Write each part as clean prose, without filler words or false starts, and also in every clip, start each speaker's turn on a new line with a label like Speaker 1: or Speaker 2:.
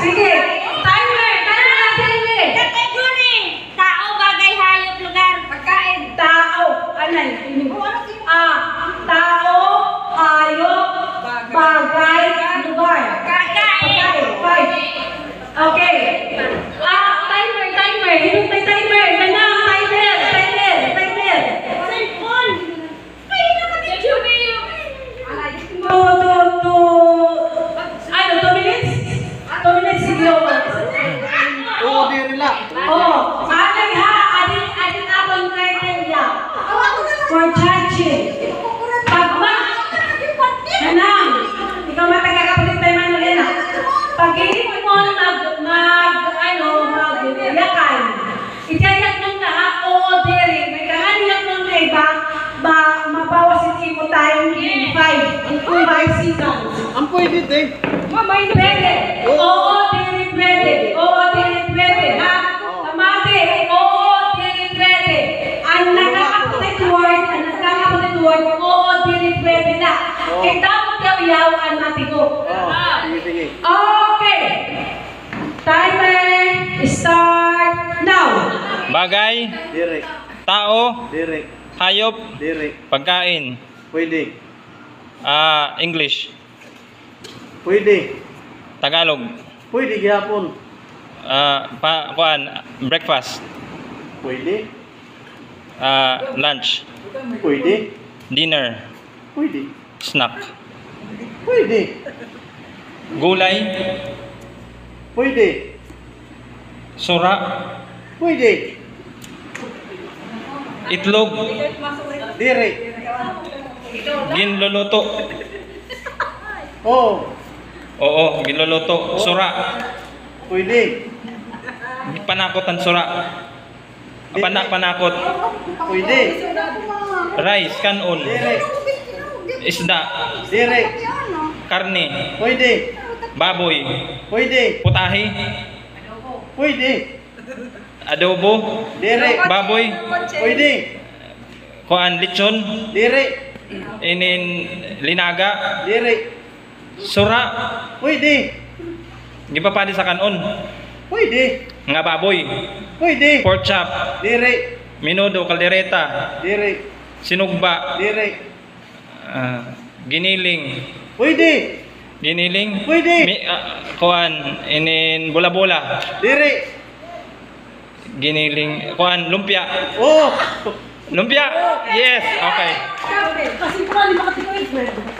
Speaker 1: Sige. Timer natin eh.
Speaker 2: Kategory. Tao, bagay, hayop, lugar. Pagkain.
Speaker 1: Tao. Anay. Tao, hayop, bagay, lugar. Pagkain. 5. Okay. Timer. Hinong may timer. Ganang, timer.
Speaker 2: Cellphone. Ay, nakatidyo na yun.
Speaker 1: 2 minutes? 2 minutes, sige.
Speaker 3: Oo, di rin lang.
Speaker 1: Oh, alay ha, adin abang criteria for judging. Pagma, nanang, ikaw matagakapatid tayo man ulit na. Pag hindi mo magyakan, itayak nung na, oo, diri, may kahanyak nung na iba, mabawas mo tayong 5 seconds.
Speaker 3: Ang pwede din.
Speaker 1: Pwede. Oo, diri, pwede. Ha? Kamate, oo, diri, pwede. Ang nakakaputit word, oo, diri, pwede na. Kita mo yaw-yaw ang matigo.
Speaker 3: Sige.
Speaker 1: Okay. Timer, start now.
Speaker 4: Bagay,
Speaker 3: Dire.
Speaker 4: tao,
Speaker 3: Dire.
Speaker 4: hayop,
Speaker 3: Dire.
Speaker 4: pagkain.
Speaker 3: Pwede.
Speaker 4: English,
Speaker 3: Pwede.
Speaker 4: Tagalog.
Speaker 3: Pwede gihapon.
Speaker 4: Breakfast,
Speaker 3: Pwede.
Speaker 4: lunch,
Speaker 3: Pwede.
Speaker 4: dinner,
Speaker 3: Pwede.
Speaker 4: snack.
Speaker 3: Pwede.
Speaker 4: Gulay,
Speaker 3: Pwede.
Speaker 4: sura,
Speaker 3: Pwede.
Speaker 4: itlog,
Speaker 3: Dire.
Speaker 4: ginluluto.
Speaker 3: Oo.
Speaker 4: Oo, ginluluto. Sura,
Speaker 3: Pwede.
Speaker 4: panakot ang sura. Panakot.
Speaker 3: Pwede.
Speaker 4: Rice, kanon,
Speaker 3: Dire.
Speaker 4: isda,
Speaker 3: Dire.
Speaker 4: karne,
Speaker 3: Pwede.
Speaker 4: baboy,
Speaker 3: Pwede.
Speaker 4: putahe,
Speaker 3: Pwede.
Speaker 4: adobo,
Speaker 3: Dire.
Speaker 4: baboy,
Speaker 3: Pwede.
Speaker 4: lechon,
Speaker 3: Dire.
Speaker 4: linaga,
Speaker 3: Dire.
Speaker 4: sura,
Speaker 3: Pwede.
Speaker 4: gipapadi sa kanon,
Speaker 3: Pwede.
Speaker 4: nga baboy,
Speaker 3: Pwede.
Speaker 4: pork chop,
Speaker 3: Dire.
Speaker 4: menudo, kaldereta,
Speaker 3: Dire.
Speaker 4: sinugba,
Speaker 3: Dire.
Speaker 4: giniling,
Speaker 3: Pwede.
Speaker 4: Pwede. Bola-bola,
Speaker 3: Dire.
Speaker 4: giniling, lumpia,
Speaker 3: Oh.
Speaker 4: lumpia, yes, okay.
Speaker 1: Kasi pa, di makatikoy.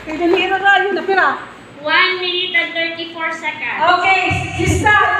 Speaker 1: Kaya ganira rayo na pira.
Speaker 2: 1 minute and 34 seconds.
Speaker 1: Okay, sista,